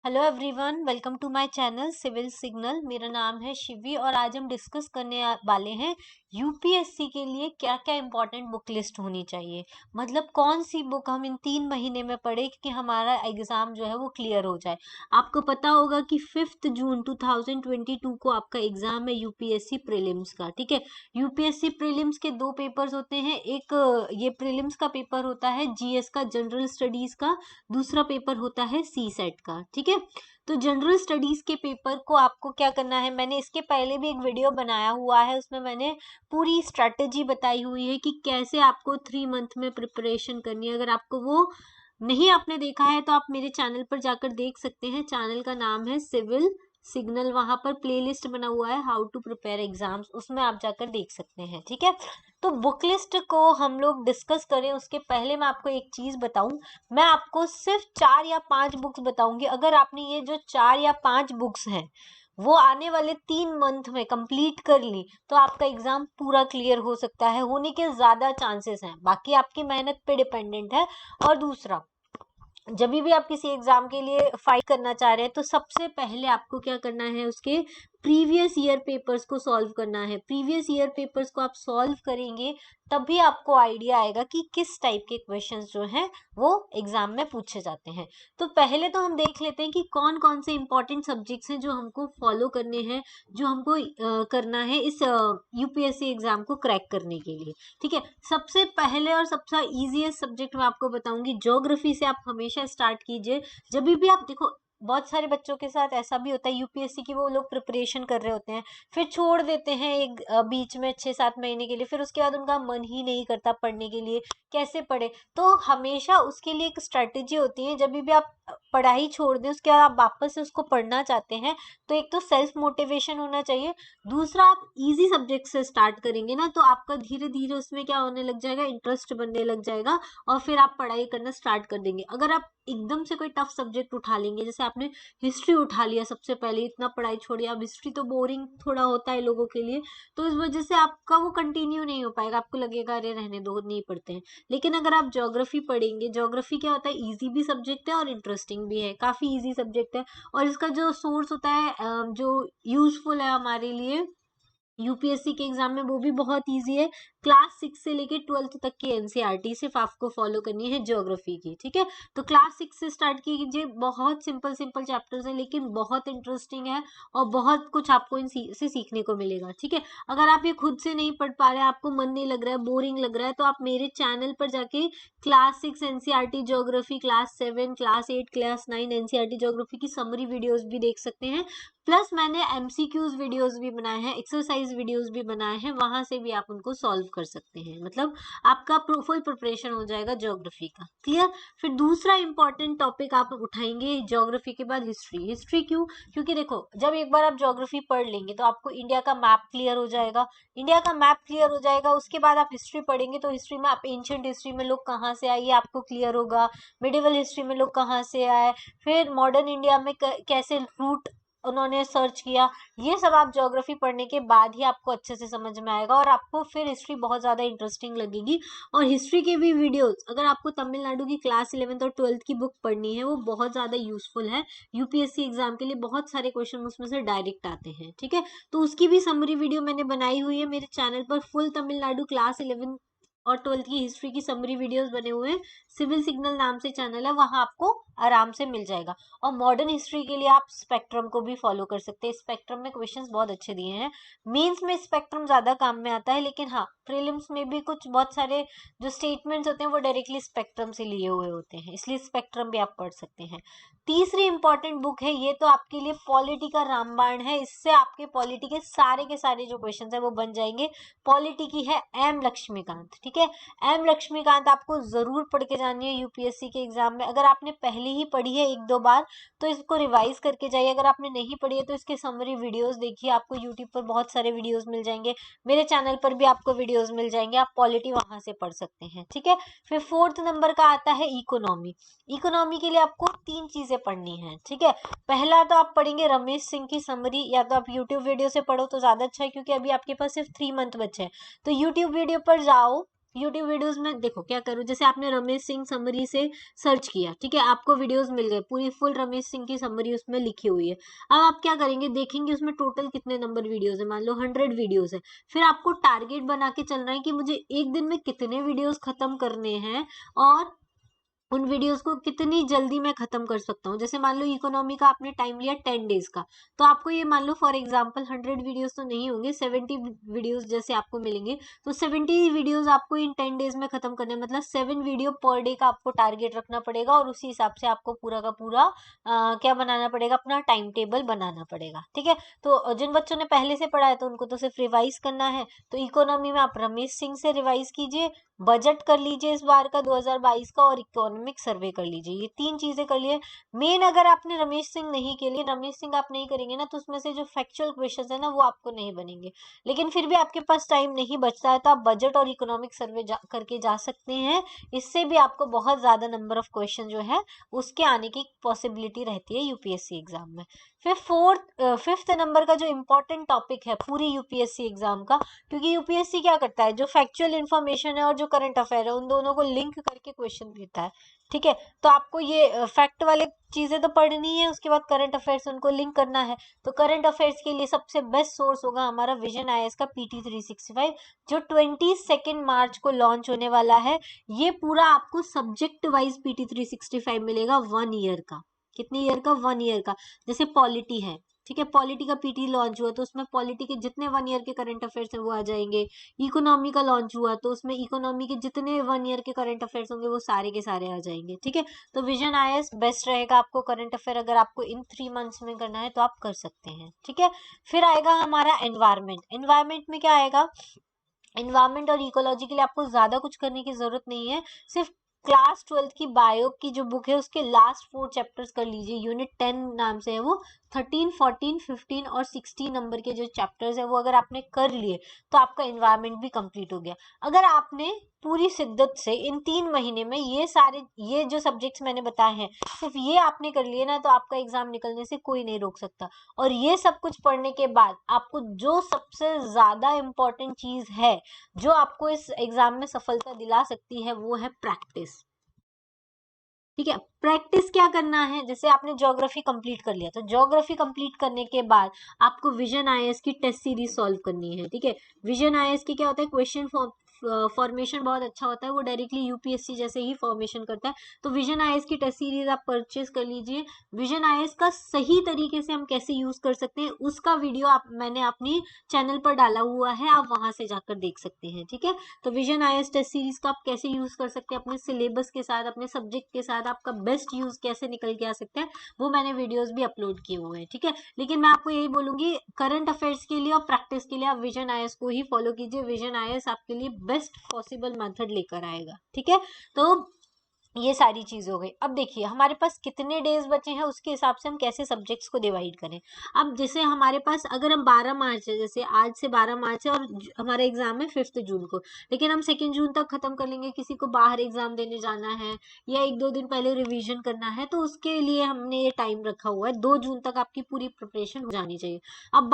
Hello everyone, welcome to my channel civil signal. मेरा नाम है शिवी और आज हम डिस्कस करने वाले हैं यूपीएससी के लिए क्या क्या इंपॉर्टेंट बुक लिस्ट होनी चाहिए। मतलब कौन सी बुक हम इन 3 महीने में पढ़े कि हमारा एग्जाम जो है वो क्लियर हो जाए। आपको पता होगा कि 5 जून 2022 को आपका एग्जाम है यूपीएससी प्रीलिम्स का। ठीक है, यूपीएससी प्रीलिम्स के 2 पेपर्स होते हैं। एक ये प्रीलिम्स का पेपर होता है जीएस का, जनरल स्टडीज का। दूसरा पेपर होता है सी सेट का। ठीक है, तो जनरल स्टडीज के पेपर को आपको क्या करना है, मैंने इसके पहले भी एक वीडियो बनाया हुआ है, उसमें मैंने पूरी स्ट्रेटेजी बताई हुई है कि कैसे आपको 3 मंथ में प्रिपरेशन करनी है। अगर आपको वो नहीं आपने देखा है तो आप मेरे चैनल पर जाकर देख सकते हैं। चैनल का नाम है सिविल सिग्नल, वहां पर प्लेलिस्ट बना हुआ है हाउ टू प्रिपेयर एग्जाम्स, उसमें आप जाकर देख सकते हैं। ठीक है, तो बुक लिस्ट को हम लोग डिस्कस करें उसके पहले मैं आपको एक चीज बताऊं। मैं आपको सिर्फ 4 या 5 बुक्स बताऊंगी। अगर आपने ये जो 4 या 5 बुक्स हैं वो आने वाले 3 मंथ में कंप्लीट कर ली तो आपका एग्जाम पूरा क्लियर हो सकता है, होने के ज्यादा चांसेस हैं। बाकी आपकी मेहनत पे डिपेंडेंट है। और दूसरा, जब भी आप किसी एग्जाम के लिए फाइट करना चाह रहे हैं तो सबसे पहले आपको क्या करना है, उसके प्रीवियस ईयर पेपर्स को सॉल्व करना है। प्रीवियस ईयर पेपर्स को आप सॉल्व करेंगे तभी आपको आइडिया आएगा कि किस टाइप के क्वेश्चंस जो हैं वो एग्जाम में पूछे जाते हैं। तो पहले तो हम देख लेते हैं कि कौन कौन से इंपॉर्टेंट सब्जेक्ट्स हैं जो हमको फॉलो करने हैं, जो हमको करना है इस यूपीएससी एग्जाम को क्रैक करने के लिए। ठीक है, सबसे पहले और सबसे इजीएस्ट सब्जेक्ट मैं आपको बताऊंगी ज्योग्राफी से। आप हमेशा स्टार्ट कीजिए। जब भी आप देखो, बहुत सारे बच्चों के साथ ऐसा भी होता है यूपीएससी की, वो लोग प्रिपरेशन कर रहे होते हैं फिर छोड़ देते हैं एक बीच में 6-7 महीने के लिए, फिर उसके बाद उनका मन ही नहीं करता पढ़ने के लिए, कैसे पढ़े। तो हमेशा उसके लिए एक स्ट्रेटेजी होती है। जब भी आप पढ़ाई छोड़ दें उसके बाद आप वापस से उसको पढ़ना चाहते हैं तो एक तो सेल्फ मोटिवेशन होना चाहिए, दूसरा आप इजी सब्जेक्ट से स्टार्ट करेंगे ना तो आपका धीरे धीरे उसमें क्या होने लग जाएगा, इंटरेस्ट बनने लग जाएगा और फिर आप पढ़ाई करना स्टार्ट कर देंगे। अगर आप एकदम से कोई टफ सब्जेक्ट उठा लेंगे, जैसे आपने हिस्ट्री उठा लिया सबसे पहले, इतना पढ़ाई छोड़िए, अब हिस्ट्री तो बोरिंग थोड़ा होता है लोगों के लिए, तो इस वजह से आपका वो कंटिन्यू नहीं हो पाएगा, आपको लगेगा अरे रहने दो, नहीं पढ़ते हैं। लेकिन अगर आप ज्योग्राफी पढ़ेंगे, ज्योग्राफी क्या होता है, इजी भी सब्जेक्ट है और इंटरेस्टिंग भी है, काफी इजी सब्जेक्ट है। और इसका जो सोर्स होता है जो यूजफुल है हमारे लिए यूपीएससी के एग्जाम में, वो भी बहुत इजी है। क्लास 6 से लेके 12th तक की एनसीईआरटी सिर्फ आपको फॉलो करनी है ज्योग्राफी की। ठीक है, तो क्लास 6 से स्टार्ट कीजिए। बहुत सिंपल सिंपल चैप्टर्स हैं लेकिन बहुत इंटरेस्टिंग है और बहुत कुछ आपको इनसे सीखने को मिलेगा। ठीक है, अगर आप ये खुद से नहीं पढ़ पा रहे, आपको मन नहीं लग रहा है, बोरिंग लग रहा है, तो आप मेरे चैनल पर जाके class 6 NCERT geography, class 7, class 8, class 9 NCERT geography की समरी वीडियोस भी देख सकते हैं। प्लस मैंने एमसीक्यूज वीडियोस भी बनाए हैं, एक्सरसाइज वीडियोस भी बनाए हैं, वहां से भी आप उनको सॉल्व कर सकते हैं। मतलब आपका फुल प्रिपरेशन हो जाएगा ज्योग्राफी का। क्लियर। फिर दूसरा इंपॉर्टेंट टॉपिक आप उठाएंगे ज्योग्राफी के बाद हिस्ट्री। हिस्ट्री क्यों? क्योंकि देखो, जब एक बार आप ज्योग्राफी पढ़ लेंगे तो आपको इंडिया का मैप क्लियर हो जाएगा। इंडिया का मैप क्लियर हो जाएगा, उसके बाद आप हिस्ट्री पढ़ेंगे तो हिस्ट्री में आप एंशियंट हिस्ट्री में लोग कहाँ से आए ये आपको क्लियर होगा, मिडिवल हिस्ट्री में लोग कहाँ से आए, फिर मॉडर्न इंडिया में कैसे रूट उन्होंने सर्च किया, ये सब आप ज्योग्राफी पढ़ने के बाद ही आपको अच्छे से समझ में आएगा और आपको फिर हिस्ट्री बहुत ज्यादा इंटरेस्टिंग लगेगी। और हिस्ट्री के भी वीडियोस, अगर आपको तमिलनाडु की क्लास 11th और 12th की बुक पढ़नी है, वो बहुत ज्यादा यूजफुल है यूपीएससी एग्जाम के लिए। बहुत सारे क्वेश्चन उसमें से डायरेक्ट आते हैं। ठीक है, तो उसकी भी समरी वीडियो मैंने बनाई हुई है मेरे चैनल पर। फुल तमिलनाडु क्लास 11 और 12th की हिस्ट्री की समरी वीडियोस बने हुए हैं, सिविल सिग्नल नाम से चैनल है, वहां आपको आराम से मिल जाएगा। और मॉडर्न हिस्ट्री के लिए आप स्पेक्ट्रम को भी फॉलो कर सकते हैं। स्पेक्ट्रम में क्वेश्चंस बहुत अच्छे दिए हैं। मेंस में स्पेक्ट्रम ज्यादा काम में आता है, लेकिन हाँ प्रीलिम्स में भी कुछ बहुत सारे जो स्टेटमेंट्स होते हैं वो डायरेक्टली स्पेक्ट्रम से लिए हुए होते हैं, इसलिए स्पेक्ट्रम भी आप पढ़ सकते हैं। तीसरी इंपॉर्टेंट बुक है, ये तो आपके लिए पॉलिटी का रामबाण है, इससे आपके पॉलिटी के सारे जो क्वेश्चन है वो बन जाएंगे। पॉलिटी की है एम लक्ष्मीकांत। ठीक है, एम लक्ष्मीकांत आपको जरूर पढ़ के जानी है यूपीएससी के एग्जाम में। अगर आपने पहले ही पढ़ी है 1-2 बार तो इसको रिवाइज करके जाइए। अगर आपने नहीं पढ़ी है तो इसके समरी वीडियोस देखिए, आपको यूट्यूब पर बहुत सारे वीडियोस मिल जाएंगे, मेरे चैनल पर भी आपको वीडियोस मिल जाएंगे, आप पॉलिटी वहां से पढ़ सकते हैं। ठीक है, फिर 4th नंबर का आता है इकोनॉमी। इकोनॉमी के लिए आपको 3 चीजें पढ़नी है। ठीक है, पहला तो आप पढ़ेंगे रमेश सिंह की समरी, या तो आप यूट्यूब वीडियो से पढ़ो तो ज्यादा अच्छा है क्योंकि अभी आपके पास सिर्फ 3 मंथ बचे हैं। तो यूट्यूब वीडियो पर जाओ, यूट्यूब वीडियोस में देखो क्या करो, जैसे आपने रमेश सिंह समरी से सर्च किया, ठीक है, आपको वीडियोस मिल गए, पूरी फुल रमेश सिंह की समरी उसमें लिखी हुई है। अब आप क्या करेंगे, देखेंगे उसमें टोटल कितने नंबर वीडियोस है, मान लो 100 वीडियोस है। फिर आपको टारगेट बना के चलना है कि मुझे एक दिन में कितने वीडियोस खत्म करने हैं और उन वीडियोस को कितनी जल्दी मैं खत्म कर सकता हूँ। जैसे मान लो इकोनॉमी का आपने टाइम लिया 10 डेज का, तो आपको ये मान लो फॉर एग्जांपल 100 वीडियोस तो नहीं होंगे, 70 वीडियोस जैसे आपको मिलेंगे, तो 70 वीडियोस आपको इन 10 डेज में खत्म करने हैं। मतलब 7 वीडियो पर डे का आपको टारगेट रखना पड़ेगा और उसी हिसाब से आपको पूरा का पूरा क्या बनाना पड़ेगा, अपना टाइम टेबल बनाना पड़ेगा, ठीक है। तो जिन बच्चों ने पहले से पढ़ा है तो उनको तो सिर्फ रिवाइज करना है। तो इकोनॉमी में आप रमेश सिंह से रिवाइज कीजिए, बजट कर लीजिए इस बार का 2022 का, और इकोनॉमिक सर्वे कर लीजिए, ये 3 चीजें कर लिए। मेन अगर आपने रमेश सिंह नहीं के लिए, रमेश सिंह आप नहीं करेंगे ना, तो उसमें से जो फैक्चुअल क्वेश्चंस है ना वो आपको नहीं बनेंगे। लेकिन फिर भी आपके पास टाइम नहीं बचता है तो आप बजट और इकोनॉमिक सर्वे करके जा सकते हैं। इससे भी आपको बहुत ज्यादा नंबर ऑफ क्वेश्चन जो है उसके आने की पॉसिबिलिटी रहती है यूपीएससी एग्जाम में। फिर फिफ्थ नंबर का जो इम्पोर्टेंट टॉपिक है पूरी यूपीएससी एग्जाम का, क्योंकि यूपीएससी क्या करता है, जो फैक्चुअल इन्फॉर्मेशन है और जो करंट अफेयर है उन दोनों को लिंक करके क्वेश्चन देता है, ठीक है। तो आपको ये फैक्ट वाले चीजें तो पढ़नी है, उसके बाद करंट अफेयर्स उनको लिंक करना है। तो करंट अफेयर्स के लिए सबसे बेस्ट सोर्स होगा हमारा विजन आईएएस का पीटी 365, जो 22 मार्च को लॉन्च होने वाला है। ये पूरा आपको सब्जेक्ट वाइज पीटी 365 मिलेगा 1 ईयर का। कितने ईयर का? 1 ईयर का। जैसे पॉलिटी है, ठीक है, पॉलिटी का पीटी लॉन्च हुआ तो उसमें पॉलिटी के जितने 1 ईयर के करंट अफेयर्स हैं वो आ जाएंगे। इकोनॉमी का लॉन्च हुआ तो उसमें इकोनॉमी के जितने 1 ईयर के करंट अफेयर्स होंगे वो सारे के सारे आ जाएंगे, ठीक है। तो विजन आईएएस बेस्ट रहेगा आपको करंट अफेयर, अगर आपको इन 3 मंथ्स में करना है तो आप कर सकते हैं, ठीक है। फिर आएगा हमारा एनवायरमेंट। एनवायरमेंट में क्या आएगा, एनवायरमेंट और इकोलॉजी के लिए आपको ज्यादा कुछ करने की जरूरत नहीं है, सिर्फ क्लास 12th की बायो की जो बुक है उसके लास्ट 4 चैप्टर्स कर लीजिए, यूनिट 10 नाम से है वो। 13, 14, 15 और 16 नंबर के जो चैप्टर्स है वो अगर आपने कर लिए तो आपका एनवायरमेंट भी कंप्लीट हो गया। अगर आपने पूरी शिद्दत से इन 3 महीने में ये जो सब्जेक्ट्स मैंने बताए हैं सिर्फ ये आपने कर लिए ना, तो आपका एग्जाम निकलने से कोई नहीं रोक सकता। और ये सब कुछ पढ़ने के बाद आपको जो सबसे ज्यादा इम्पोर्टेंट चीज है जो आपको इस एग्जाम में सफलता दिला सकती है वो है प्रैक्टिस, ठीक है। प्रैक्टिस क्या करना है, जैसे आपने ज्योग्राफी कंप्लीट कर लिया तो ज्योग्राफी कंप्लीट करने के बाद आपको विजन आईएएस की टेस्ट सीरीज सॉल्व करनी है, ठीक है। विजन आईएएस की क्या होता है, क्वेश्चन फॉर्मेशन बहुत अच्छा होता है, वो डायरेक्टली यूपीएससी जैसे ही फॉर्मेशन करता है। तो विजन आईएएस की टेस्ट सीरीज आप परचेज कर लीजिए। विजन आईएएस का सही तरीके से हम कैसे यूज कर सकते हैं उसका वीडियो मैंने अपनी चैनल पर डाला हुआ है, आप वहां से जाकर देख सकते हैं, ठीक है। तो विजन आईएएस टेस्ट सीरीज का आप कैसे यूज कर सकते हैं अपने सिलेबस के साथ, अपने सब्जेक्ट के साथ, आपका बेस्ट यूज कैसे निकल के आ सकता है, वो मैंने वीडियोस भी अपलोड किए हुए हैं, ठीक है। लेकिन मैं आपको यही बोलूंगी करंट अफेयर्स के लिए और प्रैक्टिस के लिए आप विजन आईएएस को ही फॉलो कीजिए। विजन आईएएस आपके लिए बेस्ट पॉसिबल मेथड लेकर आएगा, ठीक है। तो ये सारी चीज हो गई। अब देखिए हमारे पास कितने डेज बचे हैं उसके हिसाब से हम कैसे सब्जेक्ट्स को डिवाइड करें। अब जैसे हमारे पास अगर हम 12 मार्च है, जैसे आज से 12 मार्च है और हमारा एग्जाम है 5 जून को, लेकिन हम 2 जून तक खत्म कर लेंगे, किसी को बाहर एग्जाम देने जाना है या 1-2 दिन पहले रिविजन करना है तो उसके लिए हमने ये टाइम रखा हुआ है, 2 जून तक आपकी पूरी प्रिपरेशन हो जानी चाहिए। अब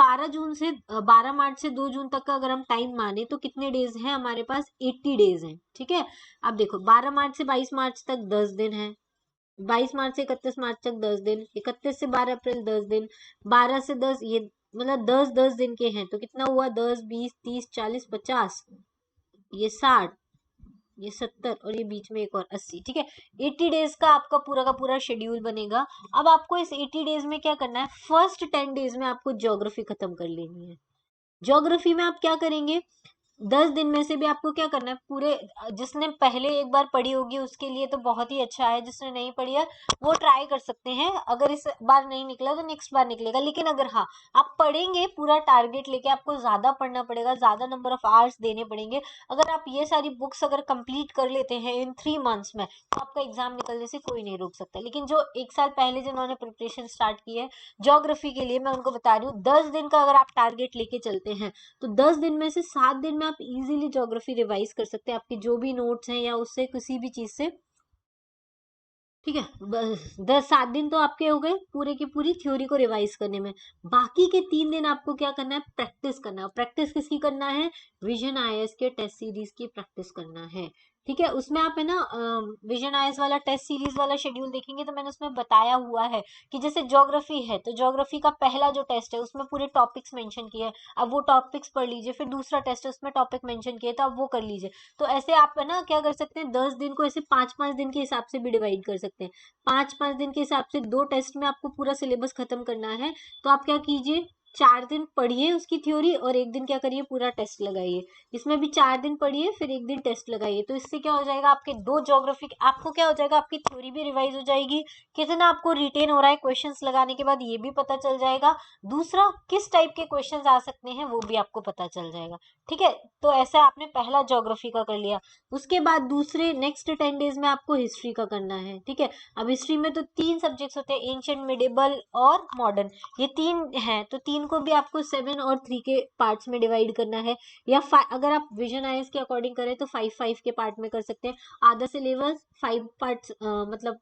12 मार्च से 2 जून तक का अगर हम टाइम माने तो कितने डेज हैं हमारे पास, 80 डेज हैं, ठीक है। अब देखो 12 मार्च से 22 मार्च तक 10 दिन है, 22 मार्च से 31 मार्च तक 10 दिन, 31 से 12 अप्रैल 10 दिन, 12 से 10 ये मतलब 10-10 दिन के हैं, तो कितना हुआ, 10, 20, 30, 40, 50, ये 60, ये 70 और ये बीच में एक और 80, ठीक है। 80 डेज का आपका पूरा का पूरा शेड्यूल बनेगा। अब आपको इस 80 डेज में क्या करना है, फर्स्ट 10 डेज में आपको ज्योग्राफी खत्म कर लेनी है। ज्योग्राफी में आप क्या करेंगे, 10 दिन में से भी आपको क्या करना है, पूरे जिसने पहले एक बार पढ़ी होगी उसके लिए तो बहुत ही अच्छा है, जिसने नहीं पढ़ी है वो ट्राई कर सकते हैं, अगर इस बार नहीं निकला तो नेक्स्ट बार निकलेगा। लेकिन अगर हाँ आप पढ़ेंगे पूरा टारगेट लेके, आपको ज्यादा पढ़ना पड़ेगा, ज्यादा नंबर ऑफ आवर्स देने पड़ेंगे। अगर आप ये सारी बुक्स अगर कंप्लीट कर लेते हैं इन 3 मंथ्स में तो आपका एग्जाम निकलने से कोई नहीं रोक सकता। लेकिन जो 1 साल पहले जिन्होंने प्रिपरेशन स्टार्ट की है ज्योग्राफी के लिए, मैं उनको बता रही हूँ 10 दिन का अगर आप टारगेट लेके चलते हैं तो 10 दिन में से 7 दिन में आप इजीली ज्योग्राफी रिवाइज कर सकते हैं, आपके जो भी नोट्स हैं या उससे किसी भी चीज से ठीक है, बस 7 दिन तो आपके हो गए पूरे की पूरी थ्योरी को रिवाइज करने में। बाकी के 3 दिन आपको क्या करना है, प्रैक्टिस करना है। प्रैक्टिस किसकी करना है, विजन आईएएस के टेस्ट सीरीज की प्रैक्टिस करना है। ठीक है, उसमें आप है ना विजन आईएएस वाला टेस्ट सीरीज वाला शेड्यूल देखेंगे तो मैंने उसमें बताया हुआ है कि जैसे ज्योग्राफी है तो ज्योग्राफी का पहला जो टेस्ट है उसमें पूरे टॉपिक्स मेंशन किए हैं, अब वो टॉपिक्स पढ़ लीजिए। फिर दूसरा टेस्ट है उसमें टॉपिक मेंशन किए तो अब वो कर लीजिए। तो ऐसे आप है ना क्या कर सकते हैं, 10 दिन को ऐसे 5-5 दिन के हिसाब से भी डिवाइड कर सकते हैं। 5-5 दिन के हिसाब से 2 टेस्ट में आपको पूरा सिलेबस खत्म करना है। तो आप क्या कीजिए, 4 दिन पढ़िए उसकी थ्योरी और 1 दिन क्या करिए, पूरा टेस्ट लगाइए। इसमें भी 4 दिन पढ़िए फिर 1 दिन टेस्ट लगाइए। तो इससे क्या हो जाएगा, आपके 2 ज्योग्राफी, आपको क्या हो जाएगा, आपकी थ्योरी भी रिवाइज हो जाएगी, कितना आपको रिटेन हो रहा है क्वेश्चंस लगाने के बाद ये भी पता चल जाएगा। दूसरा, किस टाइप के क्वेश्चंस आ सकते हैं वो भी आपको पता चल जाएगा। ठीक है, तो ऐसा आपने पहला ज्योग्राफी का कर लिया। उसके बाद दूसरे नेक्स्ट 10 डेज में आपको हिस्ट्री का करना है। ठीक है, अब हिस्ट्री में तो 3 सब्जेक्ट्स होते हैं, एंशिएंट, मिडिवल और मॉडर्न, ये 3 हैं। तो 3 को भी आपको 7 और 3 के पार्ट्स में डिवाइड करना है, या अगर आप विजन आईएएस के अकॉर्डिंग करें तो 5-5 के पार्ट में कर सकते हैं। आधा सिलेबस 5 पार्ट्स, मतलब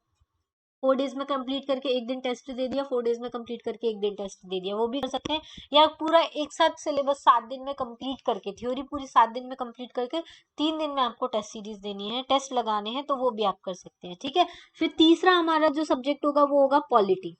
4 डेज में कंप्लीट करके 1 दिन टेस्ट दे दिया, 4 डेज में कंप्लीट करके 1 दिन टेस्ट दे दिया, वो भी कर सकते हैं। या पूरा एक साथ सिलेबस 7 दिन में कंप्लीट करके, थ्योरी पूरी 7 दिन में कंप्लीट करके 3 दिन में आपको टेस्ट सीरीज देनी है, टेस्ट लगाने हैं, तो वो भी आप कर सकते हैं। ठीक है, फिर तीसरा हमारा जो सब्जेक्ट होगा वो होगा पॉलिटी।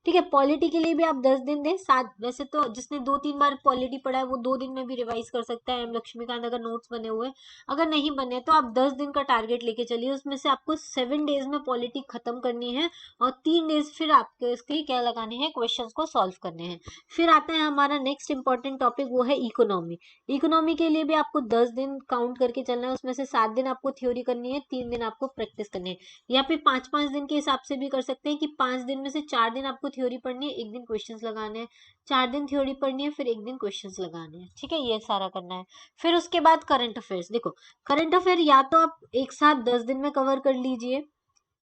ठीक है, पॉलिटी के लिए भी आप 10 दिन दें। 7, वैसे तो जिसने 2-3 बार पॉलिटी पढ़ा है वो 2 दिन में भी रिवाइज कर सकता है। एम लक्ष्मीकांत अगर नोट्स बने हुए, अगर नहीं बने तो आप 10 दिन का टारगेट लेके चलिए। उसमें से आपको 7 डेज में पॉलिटी खत्म करनी है और 3 डेज फिर आपके इसके क्या लगाने हैं, क्वेश्चन को सॉल्व करने हैं। फिर आता है हमारा नेक्स्ट इंपॉर्टेंट टॉपिक, वो है इकोनॉमी। इकोनॉमी के लिए भी आपको 10 दिन काउंट करके चलना है। उसमें से 7 दिन आपको थ्योरी करनी है, 3 दिन आपको प्रैक्टिस करनी है। या फिर 5-5 दिन के हिसाब से भी कर सकते हैं कि 5 दिन में से 4 दिन आपको थ्योरी पढ़नी है, 1 दिन क्वेश्चंस लगाने हैं, 4 दिन थ्योरी पढ़नी है फिर 1 दिन क्वेश्चंस लगाने हैं। ठीक है, ये सारा करना है। फिर उसके बाद करंट अफेयर्स। देखो, करंट अफेयर या तो आप एक साथ 10 दिन में कवर कर लीजिए,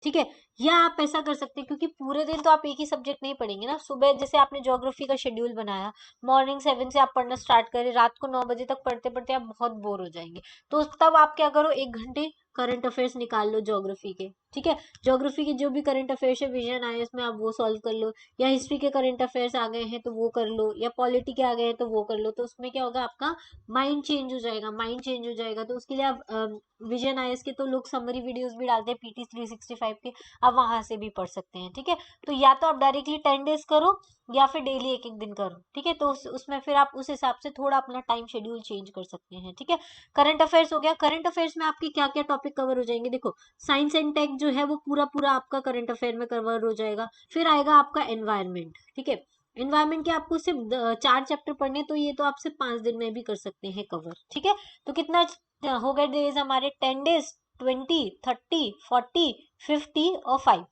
ठीक है, या आप ऐसा कर सकते हैं, क्योंकि पूरे दिन तो आप एक ही सब्जेक्ट नहीं पढ़ेंगे ना। सुबह जैसे आपने ज्योग्राफी का शेड्यूल बनाया, मॉर्निंग 7 से आप पढ़ना स्टार्ट करें, रात को 9 बजे तक पढ़ते पढ़ते आप बहुत बोर हो जाएंगे। तो तब आप क्या करो, 1 घंटे करंट अफेयर्स निकाल लो ज्योग्राफी के। ठीक है, ज्योग्राफी के जो भी करंट अफेयर्स है विजन आईएएस में, आप वो सॉल्व कर लो। या हिस्ट्री के करंट अफेयर्स आ गए हैं तो वो कर लो, या पॉलिटी के आ गए हैं तो वो कर लो। तो उसमें क्या होगा, आपका माइंड चेंज हो जाएगा, माइंड चेंज हो जाएगा। तो उसके लिए आप विजन आईएएस के तो लोग समरी वीडियोस भी डालते हैं पीटी 365 के, आप वहां से भी पढ़ सकते हैं। ठीक है, तो या तो आप डायरेक्टली 10 डेज करो या फिर डेली 1-1 दिन करो। ठीक है, तो उसमें फिर आप उस हिसाब से थोड़ा अपना टाइम शेड्यूल चेंज कर सकते हैं। ठीक है, करंट अफेयर्स हो गया। करंट अफेयर्स में आपके क्या क्या टॉपिक कवर हो जाएंगे, देखो, साइंस एंड टेक जो है वो पूरा पूरा आपका करंट अफेयर में कवर हो जाएगा। फिर आएगा आपका एनवायरमेंट। ठीक है, एनवायरमेंट के आपको सिर्फ 4 चैप्टर पढ़ने, तो ये तो आप सिर्फ 5 दिन में भी कर सकते हैं कवर। ठीक है, तो कितना हो गए डेज हमारे, 10 डेज, 20, 30, 40, 50 और 5।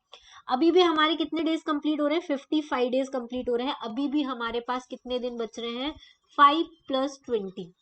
अभी भी हमारे कितने डेज कंप्लीट हो रहे हैं, 55 डेज कंप्लीट हो रहे हैं। अभी भी हमारे पास कितने दिन बच रहे हैं, 5 + 20,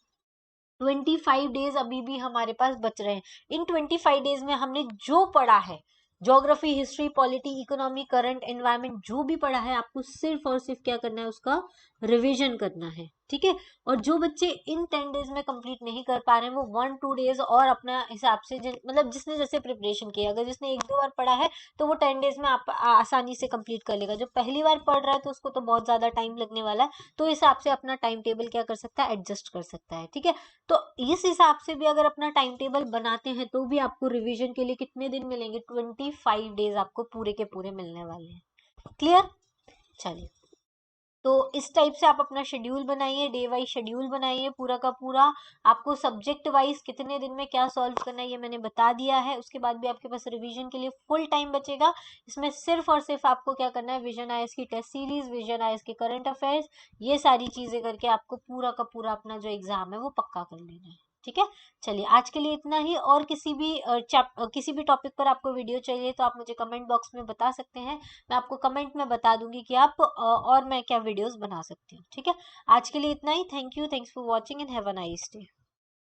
25 डेज अभी भी हमारे पास बच रहे हैं। इन 25 डेज में हमने जो पढ़ा है, geography, history, polity, economy, current, environment, जो भी पढ़ा है, आपको सिर्फ और सिर्फ क्या करना है, उसका रिवीजन करना है। ठीक है, और जो बच्चे इन 10 डेज में कंप्लीट नहीं कर पा रहे हैं वो 1-2 डेज और अपना हिसाब से मतलब जिसने जैसे प्रिपरेशन किया, अगर जिसने 1-2 बार पढ़ा है तो वो 10 डेज में आप आसानी से कंप्लीट कर लेगा। जो पहली बार पढ़ रहा है तो उसको तो बहुत ज्यादा टाइम लगने वाला है, तो इस हिसाब से अपना टाइम टेबल क्या कर सकता है, एडजस्ट कर सकता है। ठीक है, तो इस हिसाब से भी अगर अपना टाइम टेबल बनाते हैं तो भी आपको रिवीजन के लिए कितने दिन मिलेंगे, 25 डेज आपको पूरे के पूरे मिलने वाले हैं। क्लियर, चलिए, तो इस टाइप से आप अपना शेड्यूल बनाइए, डे वाइज शेड्यूल बनाइए पूरा का पूरा। आपको सब्जेक्ट वाइज कितने दिन में क्या सॉल्व करना है ये मैंने बता दिया है। उसके बाद भी आपके पास रिवीजन के लिए फुल टाइम बचेगा। इसमें सिर्फ और सिर्फ आपको क्या करना है, विजन आईएएस की टेस्ट सीरीज, विजन आईएएस के करंट अफेयर्स, ये सारी चीजें करके आपको पूरा का पूरा अपना जो एग्जाम है वो पक्का कर लेना है। ठीक है, चलिए आज के लिए इतना ही। और किसी भी टॉपिक पर आपको वीडियो चाहिए तो आप मुझे कमेंट बॉक्स में बता सकते हैं, मैं आपको कमेंट में बता दूंगी कि आप और मैं क्या वीडियोस बना सकती हूँ। ठीक है, आज के लिए इतना ही। Thank you, thanks for watching and have a nice day.